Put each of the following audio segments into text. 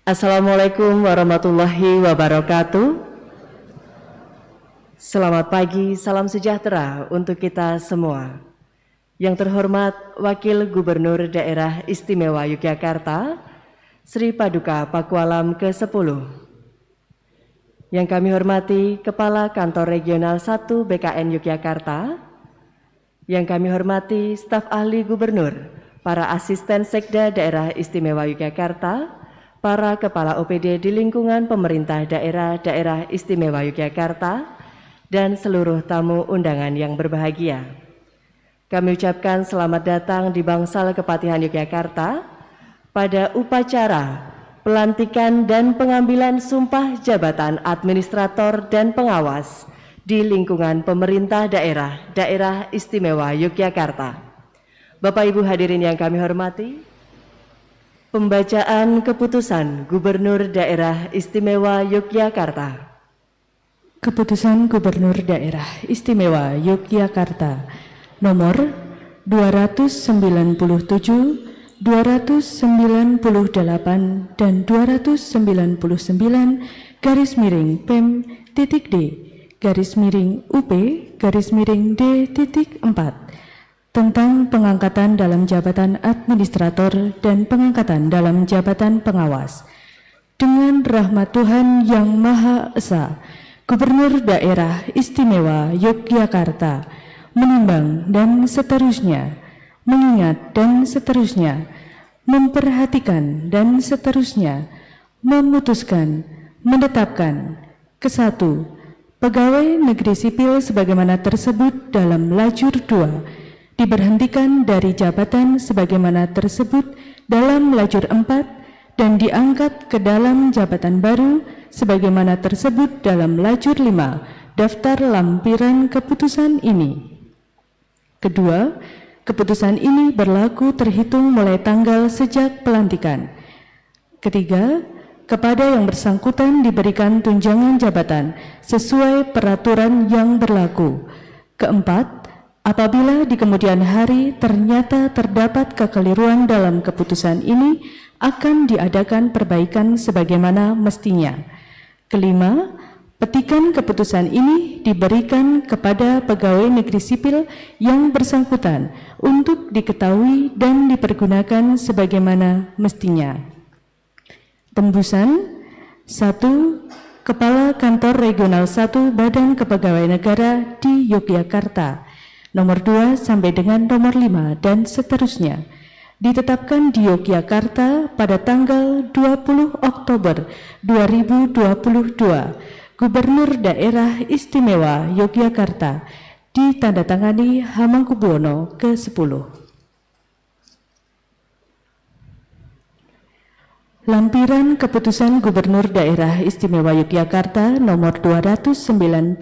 Assalamualaikum warahmatullahi wabarakatuh. Selamat pagi, salam sejahtera untuk kita semua. Yang terhormat Wakil Gubernur Daerah Istimewa Yogyakarta, Sri Paduka Pakualam ke-10. Yang kami hormati Kepala Kantor Regional 1 BKN Yogyakarta. Yang kami hormati staf ahli gubernur, para asisten sekda Daerah Istimewa Yogyakarta, para kepala OPD di lingkungan pemerintah daerah Istimewa Yogyakarta, dan seluruh tamu undangan yang berbahagia. Kami ucapkan selamat datang di Bangsal Kepatihan Yogyakarta pada upacara pelantikan dan pengambilan sumpah jabatan administrator dan pengawas di lingkungan pemerintah daerah Istimewa Yogyakarta. Bapak Ibu hadirin yang kami hormati, pembacaan keputusan Gubernur Daerah Istimewa Yogyakarta. Keputusan Gubernur Daerah Istimewa Yogyakarta nomor 297, 298, dan 299 garis miring PEM titik D garis miring UP garis miring D titik 4 tentang pengangkatan dalam jabatan administrator dan pengangkatan dalam jabatan pengawas. Dengan rahmat Tuhan Yang Maha Esa, Gubernur Daerah Istimewa Yogyakarta menimbang dan seterusnya, mengingat dan seterusnya, memperhatikan dan seterusnya, memutuskan, menetapkan. Ke-1, pegawai negeri sipil sebagaimana tersebut dalam lajur 2 diberhentikan dari jabatan sebagaimana tersebut dalam lajur 4 dan diangkat ke dalam jabatan baru sebagaimana tersebut dalam lajur 5 daftar lampiran keputusan ini. Kedua, keputusan ini berlaku terhitung mulai tanggal sejak pelantikan. Ketiga, kepada yang bersangkutan diberikan tunjangan jabatan sesuai peraturan yang berlaku. Keempat, apabila di kemudian hari ternyata terdapat kekeliruan dalam keputusan ini, akan diadakan perbaikan sebagaimana mestinya. Kelima, petikan keputusan ini diberikan kepada pegawai negeri sipil yang bersangkutan untuk diketahui dan dipergunakan sebagaimana mestinya. Tembusan 1. Kepala Kantor Regional 1 Badan Kepegawaian Negara di Yogyakarta, nomor 2 sampai dengan nomor 5 dan seterusnya, ditetapkan di Yogyakarta pada tanggal 20 Oktober 2022. Gubernur Daerah Istimewa Yogyakarta ditandatangani Hamengkubuwono ke-10. Lampiran Keputusan Gubernur Daerah Istimewa Yogyakarta nomor 297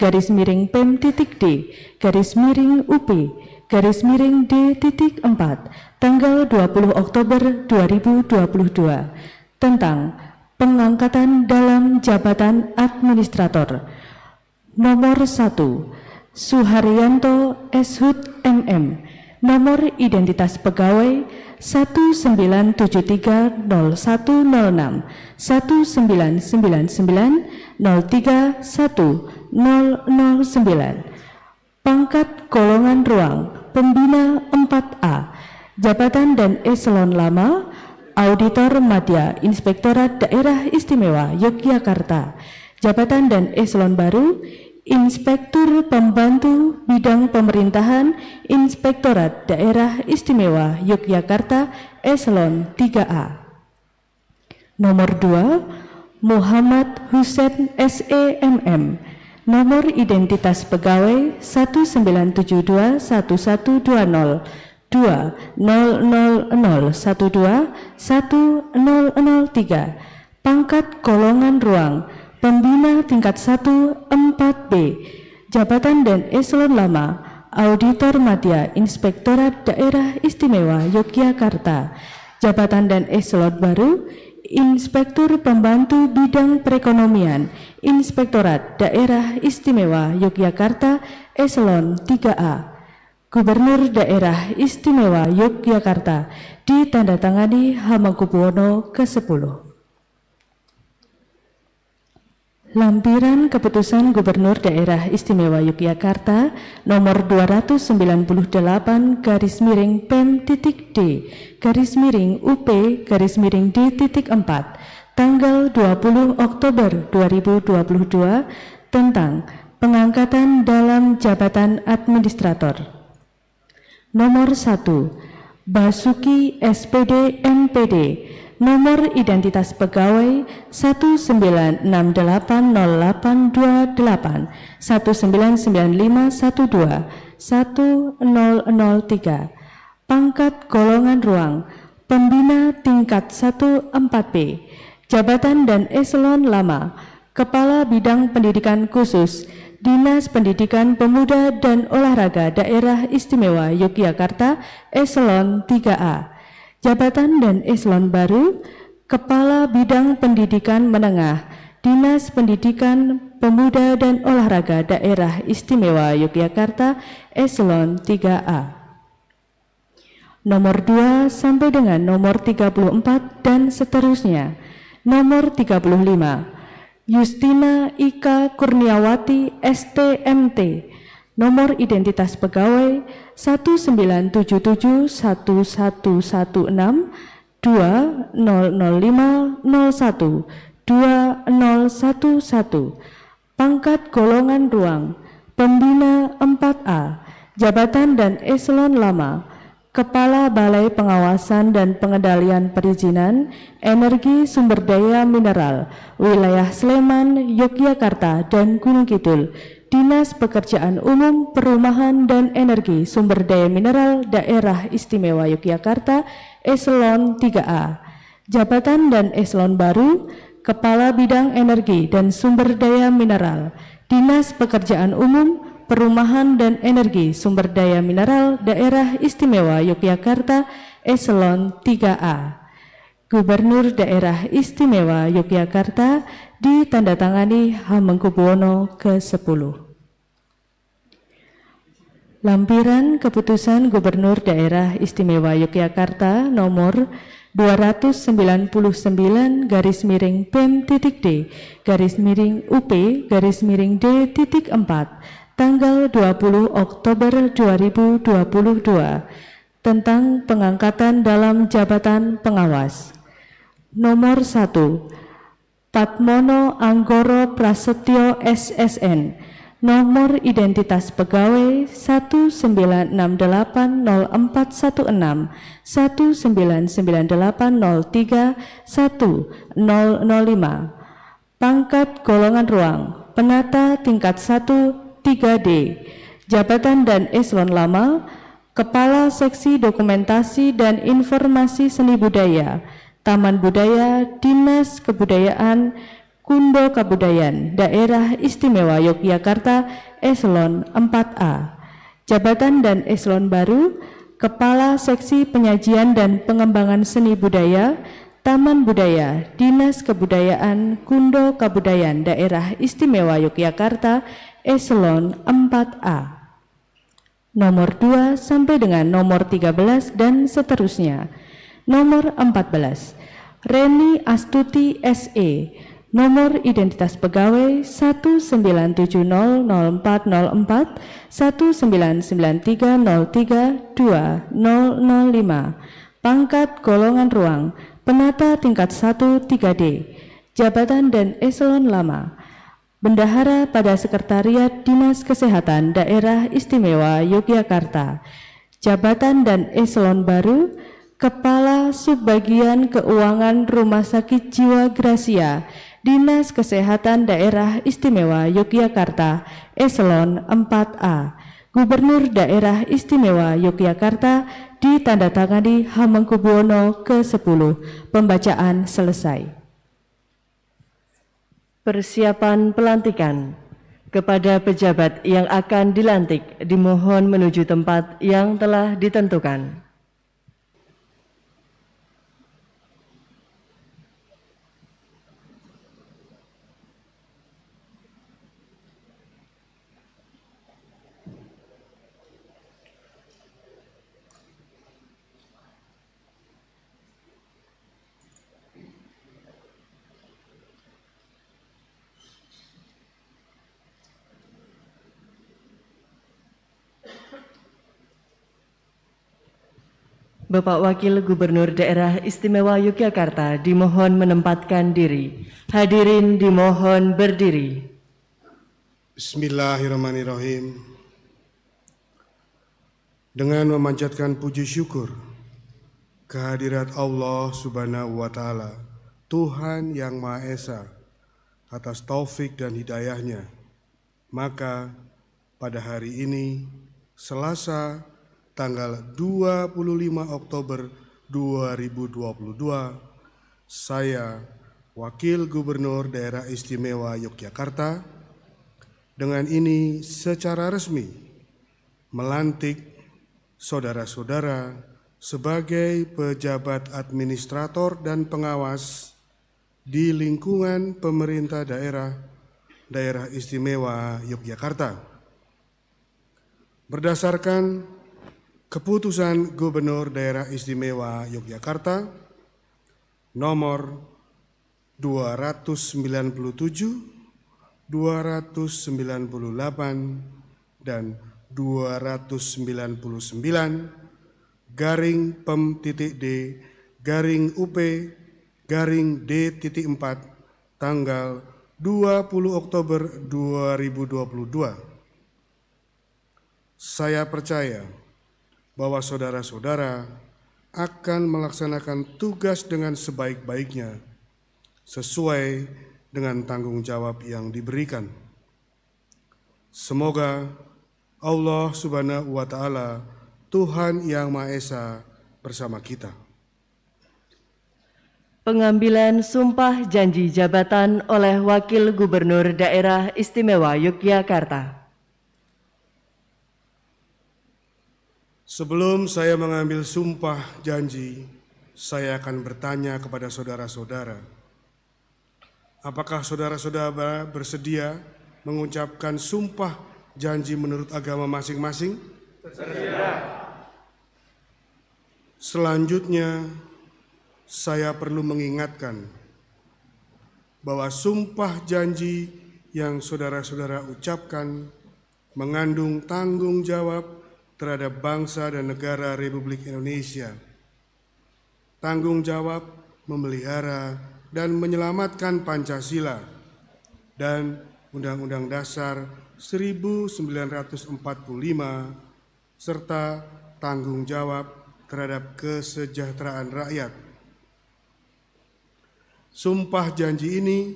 garis miring PEM titik D garis miring UP garis miring D titik 4 tanggal 20 Oktober 2022 tentang pengangkatan dalam jabatan administrator. Nomor 1, Suharyanto Eshut MM, nomor identitas pegawai 19730106 1999 031009, pangkat golongan ruang pembina 4A, jabatan dan eselon lama Auditor Madya Inspektorat Daerah Istimewa Yogyakarta, jabatan dan eselon baru Inspektur Pembantu Bidang Pemerintahan Inspektorat Daerah Istimewa Yogyakarta eselon 3A. Nomor 2, Muhammad Hussein SEMM, nomor identitas pegawai 19721120 200012103, pangkat golongan ruang pembina tingkat 1 4B, jabatan dan eselon lama Auditor Madya Inspektorat Daerah Istimewa Yogyakarta, jabatan dan eselon baru Inspektur Pembantu Bidang Perekonomian Inspektorat Daerah Istimewa Yogyakarta eselon 3A. Gubernur Daerah Istimewa Yogyakarta ditandatangani Hamengkubuwono ke-10. Lampiran Keputusan Gubernur Daerah Istimewa Yogyakarta nomor 298 garis miring Pem.D garis miring UP garis miring D.4 tanggal 20 Oktober 2022 tentang pengangkatan dalam jabatan administrator. Nomor 1. Basuki SPD MPD, nomor identitas pegawai 19680828, 199512, 1003, pangkat golongan ruang, pembina tingkat 1-4B, jabatan dan eselon lama, Kepala Bidang Pendidikan Khusus, Dinas Pendidikan Pemuda dan Olahraga Daerah Istimewa Yogyakarta, eselon 3A. Jabatan dan eselon baru, Kepala Bidang Pendidikan Menengah, Dinas Pendidikan Pemuda dan Olahraga Daerah Istimewa Yogyakarta, eselon 3A. Nomor 2 sampai dengan nomor 34 dan seterusnya. Nomor 35, Justina Ika Kurniawati STMT, nomor identitas pegawai 19771116 200501 2011, pangkat golongan ruang, pembina 4A, jabatan dan eselon lama, Kepala Balai Pengawasan dan Pengendalian Perizinan Energi Sumber Daya Mineral, Wilayah Sleman, Yogyakarta, dan Gunung Kidul, Dinas Pekerjaan Umum, Perumahan dan Energi Sumber Daya Mineral Daerah Istimewa Yogyakarta, eselon 3A. Jabatan dan eselon baru, Kepala Bidang Energi dan Sumber Daya Mineral, Dinas Pekerjaan Umum, Perumahan dan Energi Sumber Daya Mineral Daerah Istimewa Yogyakarta, eselon 3A. Gubernur Daerah Istimewa Yogyakarta ditandatangani Hamengkubuwono ke-10. Lampiran Keputusan Gubernur Daerah Istimewa Yogyakarta nomor 299 garis miring Pem.D garis miring UP garis miring D.4 tanggal 20 Oktober 2022 tentang pengangkatan dalam jabatan pengawas. Nomor 1. Patmono Anggoro Prasetyo SSN, nomor identitas pegawai 19680416 199803 1005, pangkat golongan ruang, penata tingkat 1 3D, jabatan dan eselon lama, Kepala Seksi Dokumentasi dan Informasi Seni Budaya, Taman Budaya, Dinas Kebudayaan, Kundo Kabudayan, Daerah Istimewa Yogyakarta, eselon 4A. Jabatan dan eselon baru, Kepala Seksi Penyajian dan Pengembangan Seni Budaya, Taman Budaya, Dinas Kebudayaan, Kundo Kabudayan, Daerah Istimewa Yogyakarta, eselon 4A. Nomor 2 sampai dengan nomor 13 dan seterusnya. Nomor 14, Reni Astuti SE, nomor identitas pegawai 19700404 199303 2005, pangkat golongan ruang, penata tingkat 1 3D, jabatan dan eselon lama, Bendahara pada Sekretariat Dinas Kesehatan Daerah Istimewa Yogyakarta, jabatan dan eselon baru, Kepala Subbagian Keuangan Rumah Sakit Jiwa Gracia, Dinas Kesehatan Daerah Istimewa Yogyakarta, eselon 4A. Gubernur Daerah Istimewa Yogyakarta ditandatangani Hamengkubuwono ke-10. Pembacaan selesai. Persiapan pelantikan. Kepada pejabat yang akan dilantik dimohon menuju tempat yang telah ditentukan. Bapak Wakil Gubernur Daerah Istimewa Yogyakarta dimohon menempatkan diri. Hadirin dimohon berdiri. Bismillahirrahmanirrahim. Dengan memanjatkan puji syukur kehadirat Allah Subhanahu wa Ta'ala, Tuhan yang Maha Esa, atas taufik dan hidayahnya, maka pada hari ini, Selasa, tanggal 25 Oktober 2022, saya, Wakil Gubernur Daerah Istimewa Yogyakarta, dengan ini secara resmi melantik saudara-saudara sebagai pejabat administrator dan pengawas di lingkungan pemerintah daerah Istimewa Yogyakarta. Berdasarkan keputusan Gubernur Daerah Istimewa Yogyakarta nomor 297, 298, dan 299/Pem.D/UP/D.4 tanggal 20 Oktober 2022. Saya percaya bahwa saudara-saudara akan melaksanakan tugas dengan sebaik-baiknya sesuai dengan tanggung jawab yang diberikan. Semoga Allah Subhanahu wa Ta'ala, Tuhan yang Maha Esa, bersama kita. Pengambilan sumpah janji jabatan oleh Wakil Gubernur Daerah Istimewa Yogyakarta. Sebelum saya mengambil sumpah janji, saya akan bertanya kepada saudara-saudara, apakah saudara-saudara bersedia mengucapkan sumpah janji menurut agama masing-masing? Bersedia. Selanjutnya, saya perlu mengingatkan bahwa sumpah janji yang saudara-saudara ucapkan mengandung tanggung jawab terhadap bangsa dan negara Republik Indonesia. Tanggung jawab memelihara dan menyelamatkan Pancasila dan Undang-Undang Dasar 1945 serta tanggung jawab terhadap kesejahteraan rakyat. Sumpah janji ini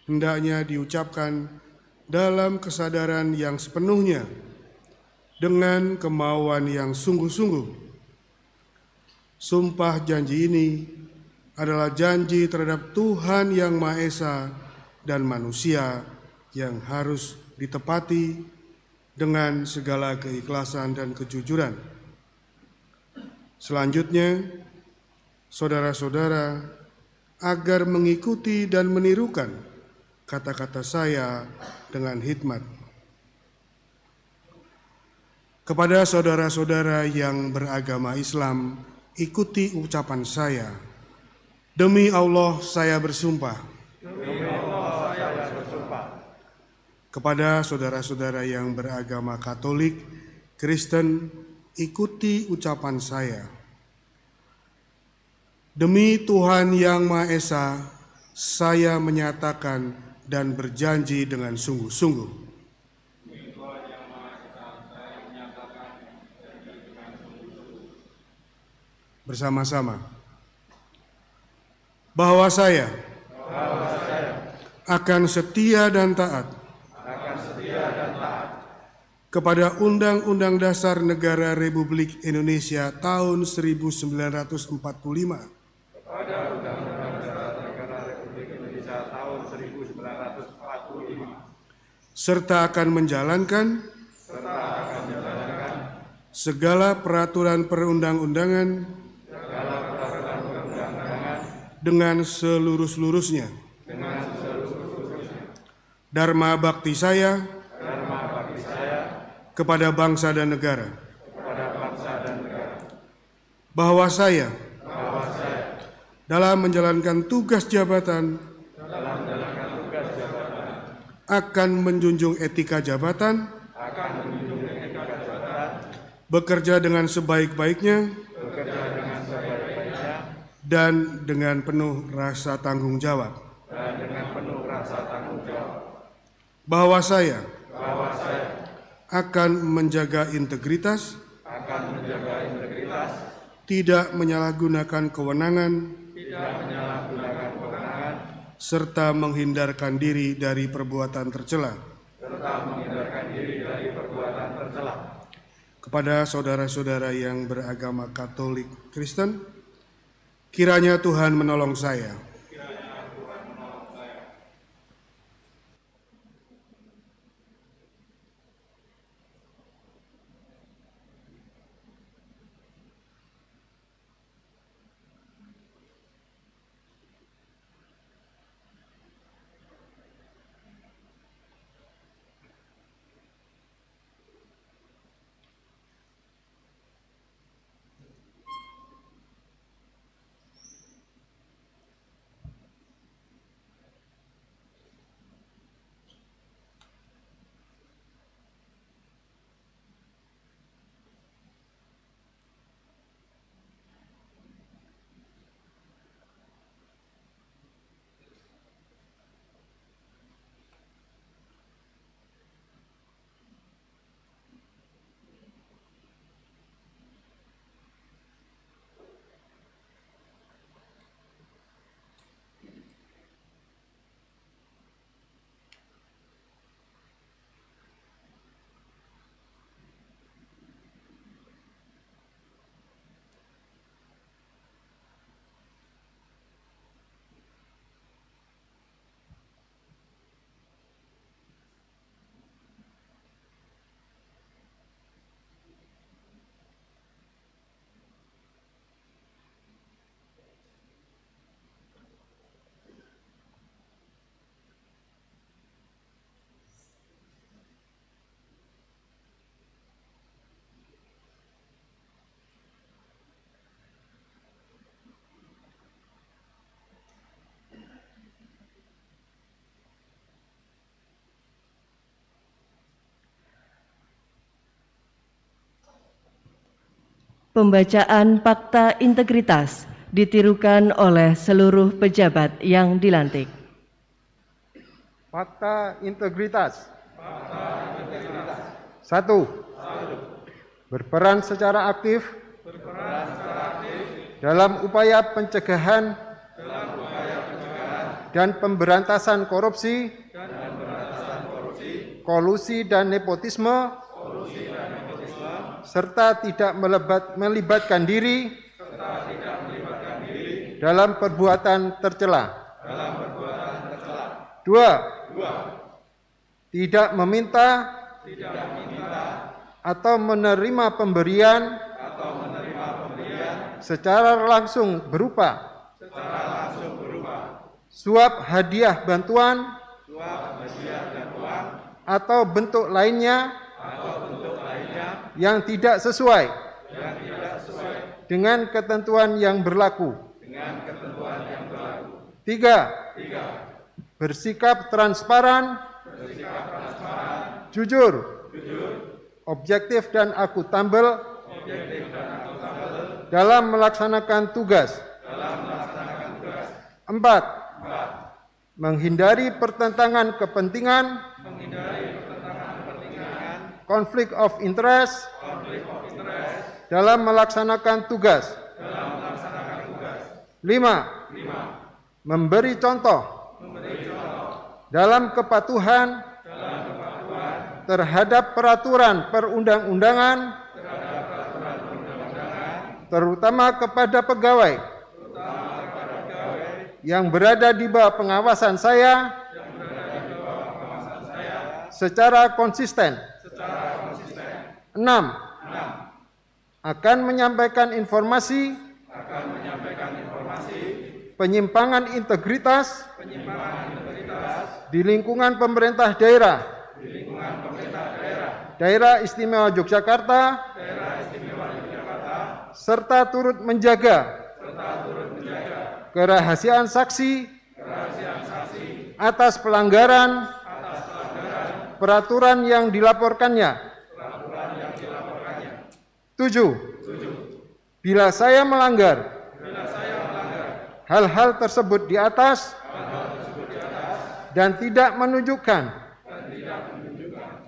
hendaknya diucapkan dalam kesadaran yang sepenuhnya, dengan kemauan yang sungguh-sungguh. Sumpah janji ini adalah janji terhadap Tuhan yang Maha Esa dan manusia yang harus ditepati dengan segala keikhlasan dan kejujuran. Selanjutnya, saudara-saudara agar mengikuti dan menirukan kata-kata saya dengan hikmat. Kepada saudara-saudara yang beragama Islam, ikuti ucapan saya. Demi Allah saya bersumpah. Demi Allah saya bersumpah. Kepada saudara-saudara yang beragama Katolik, Kristen, ikuti ucapan saya. Demi Tuhan yang Maha Esa, saya menyatakan dan berjanji dengan sungguh-sungguh. Bersama-sama. Bahwa saya akan setia dan taat kepada Undang-Undang Dasar Negara Republik Indonesia tahun 1945. Serta akan menjalankan segala peraturan perundang-undangan dengan seluruh-seluruhnya. Dharma bakti saya kepada bangsa dan negara. Bahwa saya dalam menjalankan tugas jabatan akan menjunjung etika jabatan, bekerja dengan sebaik-baiknya dan dengan penuh rasa tanggung jawab bahwa saya akan menjaga integritas, tidak menyalahgunakan kewenangan, serta menghindarkan diri dari perbuatan tercela. Kepada saudara-saudara yang beragama Katolik Kristen, kiranya Tuhan menolong saya. Pembacaan Fakta Integritas ditirukan oleh seluruh pejabat yang dilantik. Fakta integritas. 1. Berperan secara aktif dalam upaya pencegahan dan pemberantasan korupsi, kolusi dan nepotisme, serta tidak melibatkan diri dalam perbuatan tercela. 2. Tidak meminta atau menerima pemberian secara langsung berupa suap hadiah bantuan atau bentuk lainnya yang tidak sesuai dengan ketentuan yang berlaku. 3. Bersikap transparan, jujur, objektif dan akuntabel dalam melaksanakan tugas. 4. Menghindari pertentangan kepentingan, konflik of interest dalam melaksanakan tugas. 5. Memberi contoh dalam kepatuhan terhadap peraturan perundang-undangan, terutama kepada pegawai yang berada di bawah pengawasan saya secara konsisten. 6. Akan menyampaikan informasi penyimpangan integritas di lingkungan pemerintah daerah, Daerah Istimewa Yogyakarta, serta turut menjaga kerahasiaan saksi atas pelanggaran peraturan yang dilaporkannya. 7. Bila saya melanggar hal-hal tersebut di atas dan tidak menunjukkan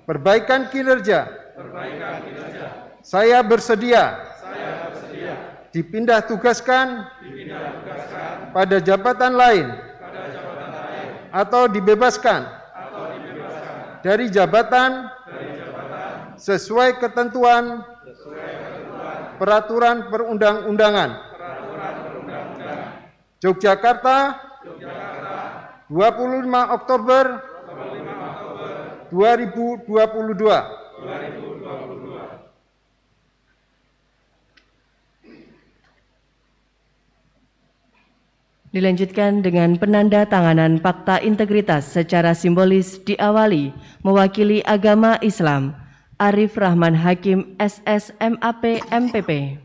perbaikan kinerja, saya bersedia dipindah tugaskan pada jabatan lain atau dibebaskan dari jabatan sesuai ketentuan peraturan perundang-undangan. Yogyakarta, 25 Oktober 2022. Dilanjutkan dengan penanda tanganan Fakta Integritas secara simbolis diawali mewakili agama Islam, Arif Rahman Hakim SSMAP MPP.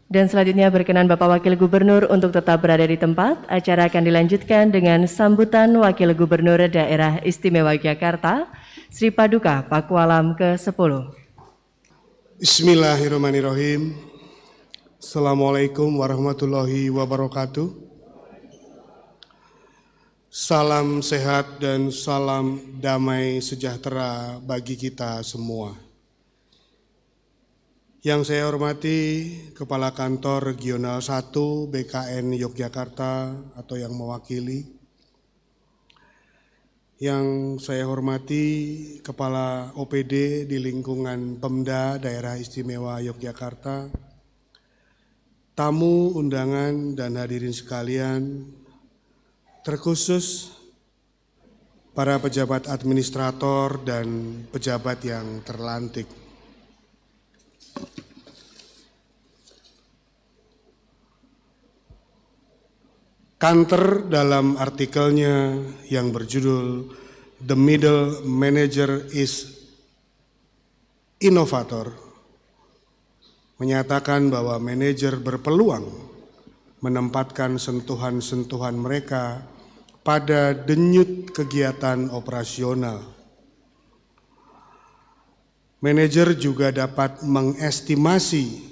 Dan selanjutnya berkenan Bapak Wakil Gubernur untuk tetap berada di tempat. Acara akan dilanjutkan dengan sambutan Wakil Gubernur Daerah Istimewa Yogyakarta, Sri Paduka Pakualam ke-10. Bismillahirrahmanirrahim. Assalamualaikum warahmatullahi wabarakatuh. Salam sehat dan salam damai sejahtera bagi kita semua. Yang saya hormati Kepala Kantor Regional 1 BKN Yogyakarta atau yang mewakili. Yang saya hormati Kepala OPD di lingkungan Pemda Daerah Istimewa Yogyakarta. Tamu undangan dan hadirin sekalian, terkhusus para pejabat administrator dan pejabat yang terlantik. Kanter dalam artikelnya yang berjudul The Middle Manager is Innovator menyatakan bahwa manajer berpeluang menempatkan sentuhan-sentuhan mereka pada denyut kegiatan operasional. Manajer juga dapat mengestimasi,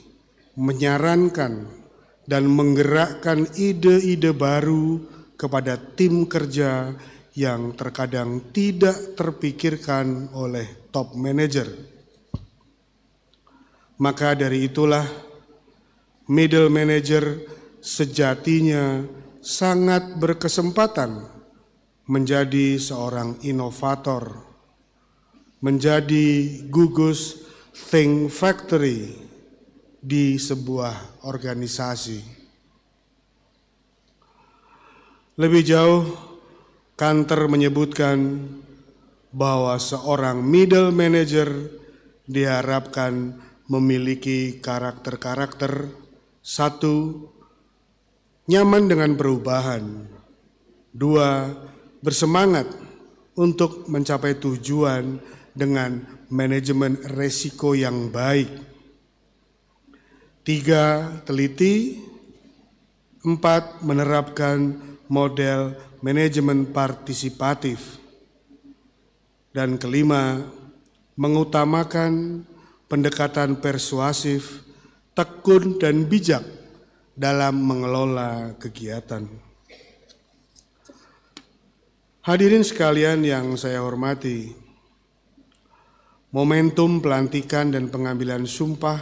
menyarankan, dan menggerakkan ide-ide baru kepada tim kerja yang terkadang tidak terpikirkan oleh top manager. Maka dari itulah middle manager sejatinya sangat berkesempatan menjadi seorang inovator, menjadi gugus think factory di sebuah organisasi. Lebih jauh, Kanter menyebutkan bahwa seorang middle manager diharapkan memiliki karakter-karakter: 1, nyaman dengan perubahan; 2, bersemangat untuk mencapai tujuan dengan manajemen resiko yang baik; 3, teliti; 4, menerapkan model manajemen partisipatif; Dan kelima, mengutamakan pendekatan persuasif, tekun dan bijak dalam mengelola kegiatan. Hadirin sekalian yang saya hormati, momentum pelantikan dan pengambilan sumpah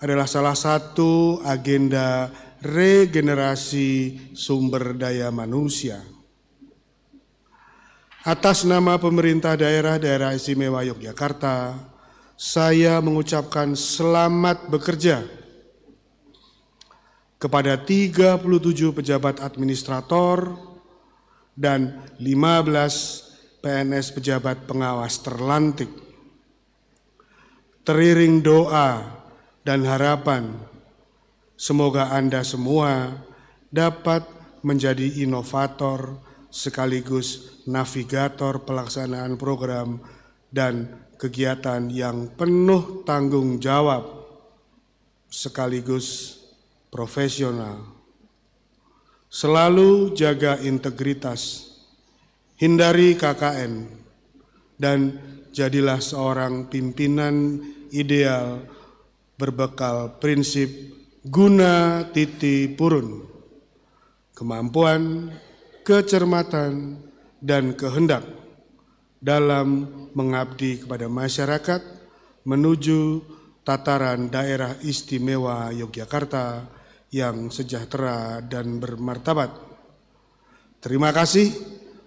adalah salah satu agenda regenerasi sumber daya manusia. Atas nama pemerintah daerah istimewa Yogyakarta, saya mengucapkan selamat bekerja kepada 37 pejabat administrator dan 15 PNS pejabat pengawas terlantik. Teriring doa dan harapan, semoga Anda semua dapat menjadi inovator sekaligus navigator pelaksanaan program dan kegiatan yang penuh tanggung jawab sekaligus profesional. Selalu jaga integritas, hindari KKN, dan jadilah seorang pimpinan ideal berbekal prinsip guna titi purun, kemampuan, kecermatan, dan kehendak dalam mengabdi kepada masyarakat menuju tataran daerah istimewa Yogyakarta yang sejahtera dan bermartabat. Terima kasih.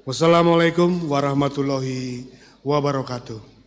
Wassalamualaikum warahmatullahi wabarakatuh.